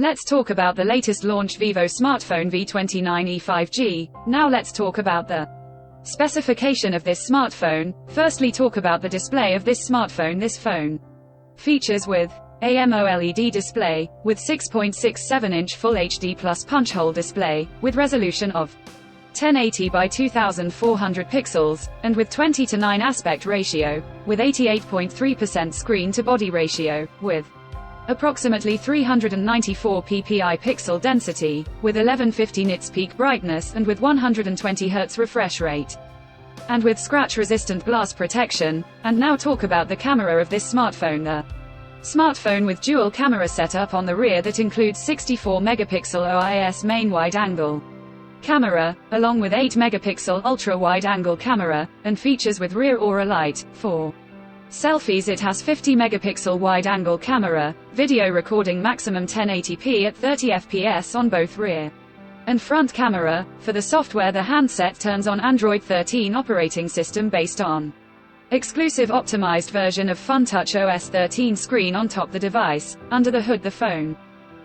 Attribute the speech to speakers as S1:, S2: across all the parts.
S1: Let's talk about the latest launched Vivo smartphone V29e 5G. Now let's talk about the specification of this smartphone. Firstly, talk about the display of this smartphone. This phone features with AMOLED display, with 6.67-inch Full HD Plus punch-hole display, with resolution of 1080 by 2400 pixels, and with 20:9 aspect ratio, with 88.3% screen-to-body ratio, with approximately 394 ppi pixel density, with 1150 nits peak brightness and with 120 Hz refresh rate, and with scratch-resistant glass protection. And now talk about the camera of this smartphone. The smartphone with dual camera setup on the rear that includes 64 megapixel OIS main wide-angle camera, along with 8 megapixel ultra-wide-angle camera, and features with rear aura light. For selfies, it has 50 megapixel wide-angle camera, video recording maximum 1080p at 30 fps on both rear and front camera. For the software, the handset turns on Android 13 operating system based on exclusive optimized version of FunTouch OS 13 screen on top the device. Under the hood, the phone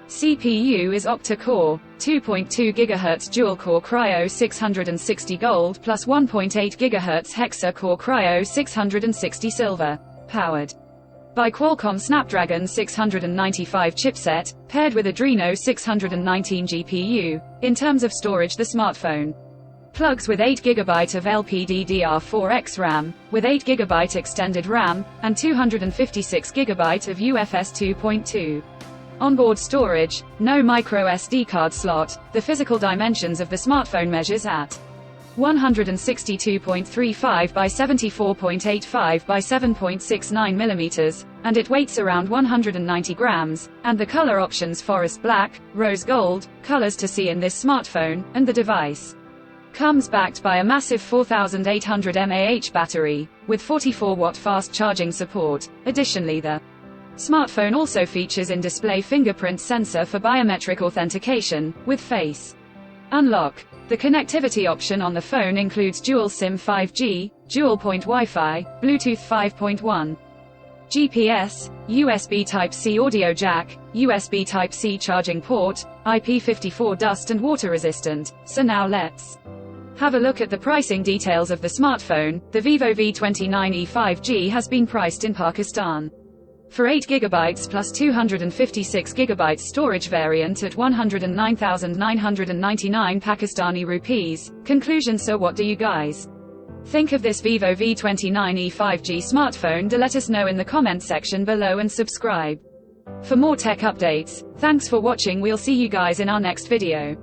S1: CPU is octa-core, 2.2 GHz dual-core Cryo 660 Gold plus 1.8 GHz hexa-core Cryo 660 Silver, powered by Qualcomm Snapdragon 695 chipset, paired with Adreno 619 GPU. In terms of storage, the smartphone plugs with 8 GB of LPDDR4X RAM, with 8 GB extended RAM, and 256 GB of UFS 2.2. Onboard storage, no micro SD card slot. The physical dimensions of the smartphone measures at 162.35 by 74.85 by 7.69 mm, and it weighs around 190 grams, and the color options forest black, rose gold, colors to see in this smartphone, and the device comes backed by a massive 4800 mAh battery, with 44-watt fast charging support. Additionally, the smartphone also features in-display fingerprint sensor for biometric authentication, with face unlock. The connectivity option on the phone includes dual SIM 5G, dual-point Wi-Fi, Bluetooth 5.1, GPS, USB Type-C audio jack, USB Type-C charging port, IP54 dust and water resistant. So now let's have a look at the pricing details of the smartphone. The Vivo V29e 5G has been priced in Pakistan for 8 GB plus 256 GB storage variant at 109,999 Pakistani rupees. Conclusion: so what do you guys think of this Vivo V29e 5G smartphone? Do let us know in the comment section below and subscribe for more tech updates. Thanks for watching. We'll see you guys in our next video.